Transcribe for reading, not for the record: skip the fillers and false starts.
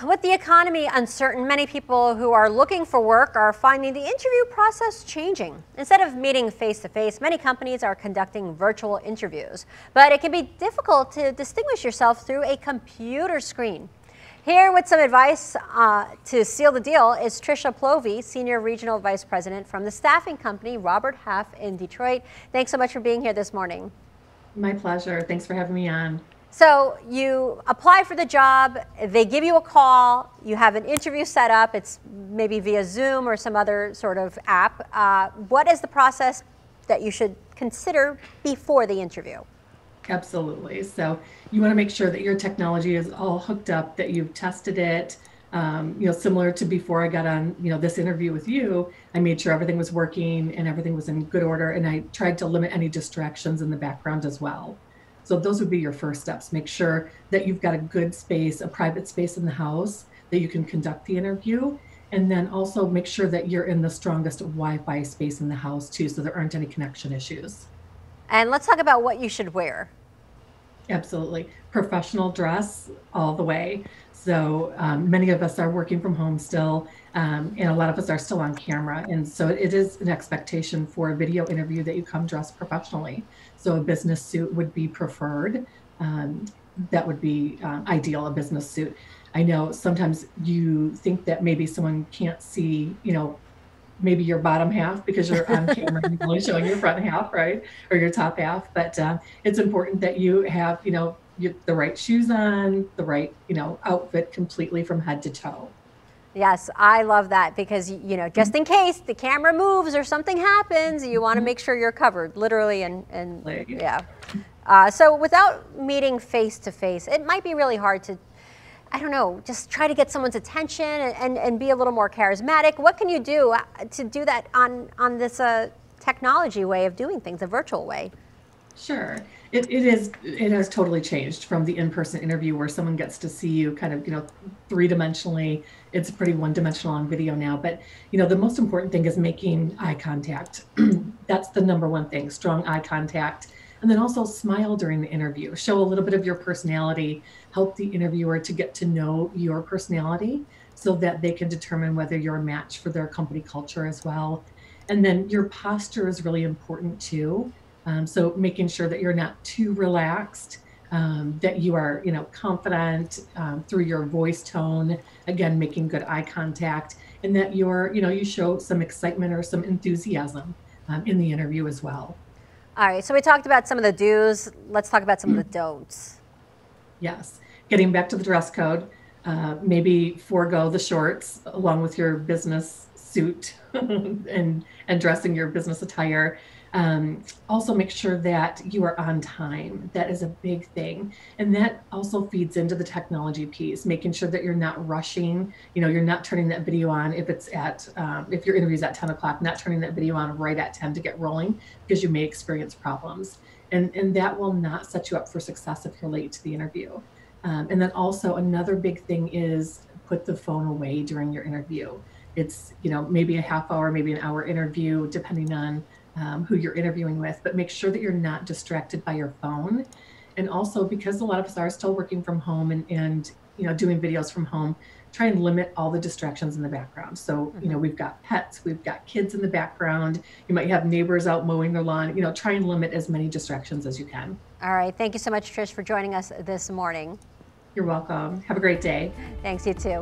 with the economy uncertain, many people who are looking for work are finding the interview process changing. Instead of meeting face-to-face, many companies are conducting virtual interviews. But it can be difficult to distinguish yourself through a computer screen. Here with some advice to seal the deal is Trisha Plovey, Senior Regional Vice President from the staffing company Robert Half in Detroit. Thanks so much for being here this morning. My pleasure. Thanks for having me on. So you apply for the job, they give you a call, you have an interview set up, it's maybe via Zoom or some other sort of app. What is the process that you should consider before the interview? Absolutely. So you want to make sure that your technology is all hooked up, that you've tested it. Similar to before I got on, this interview with you, I made sure everything was working and everything was in good order, and I tried to limit any distractions in the background as well. So those would be your first steps. Make sure that you've got a good space, a private space in the house that you can conduct the interview. And then also make sure that you're in the strongest Wi-Fi space in the house too, so there aren't any connection issues. And let's talk about what you should wear. Absolutely. Professional dress all the way. So many of us are working from home still, and a lot of us are still on camera. And so it is an expectation for a video interview that you come dressed professionally. So a business suit would be preferred. That would be ideal, a business suit. I know sometimes you think that maybe someone can't see, maybe your bottom half because you're on camera and you're only showing your front half, right? Or your top half. But it's important that you have, the right shoes on, the right, outfit completely from head to toe. Yes, I love that because, just in case the camera moves or something happens, you want to make sure you're covered, literally and yeah. So without meeting face to face, it might be really hard to, I don't know, just try to get someone's attention and be a little more charismatic. What can you do to do that on this technology way of doing things, a virtual way? Sure. It has totally changed from the in-person interview where someone gets to see you kind of, three-dimensionally. It's pretty one-dimensional on video now. But, the most important thing is making eye contact. That's the number one thing, strong eye contact. And then also smile during the interview. Show a little bit of your personality. Help the interviewer to get to know your personality so that they can determine whether you're a match for their company culture as well. And then your posture is really important too. So making sure that you're not too relaxed, that you are, confident through your voice tone, again, making good eye contact, and that you're, you show some excitement or some enthusiasm in the interview as well. All right, so we talked about some of the do's. Let's talk about some of the don'ts. Yes, getting back to the dress code, maybe forego the shorts along with your business suit and dressing your business attire. Also make sure that you are on time. That is a big thing. And that also feeds into the technology piece, making sure that you're not rushing, you're not turning that video on if it's at, if your interview's at 10 o'clock, not turning that video on right at 10 to get rolling because you may experience problems. And that will not set you up for success if you're late to the interview. And then also another big thing is put the phone away during your interview. It's, maybe a half hour, maybe an hour interview, depending on who you're interviewing with, but make sure that you're not distracted by your phone. And also because a lot of us are still working from home and doing videos from home, try and limit all the distractions in the background. So, we've got pets, we've got kids in the background, you might have neighbors out mowing their lawn, try and limit as many distractions as you can. All right. Thank you so much, Trish, for joining us this morning. You're welcome. Have a great day. Thanks, you too.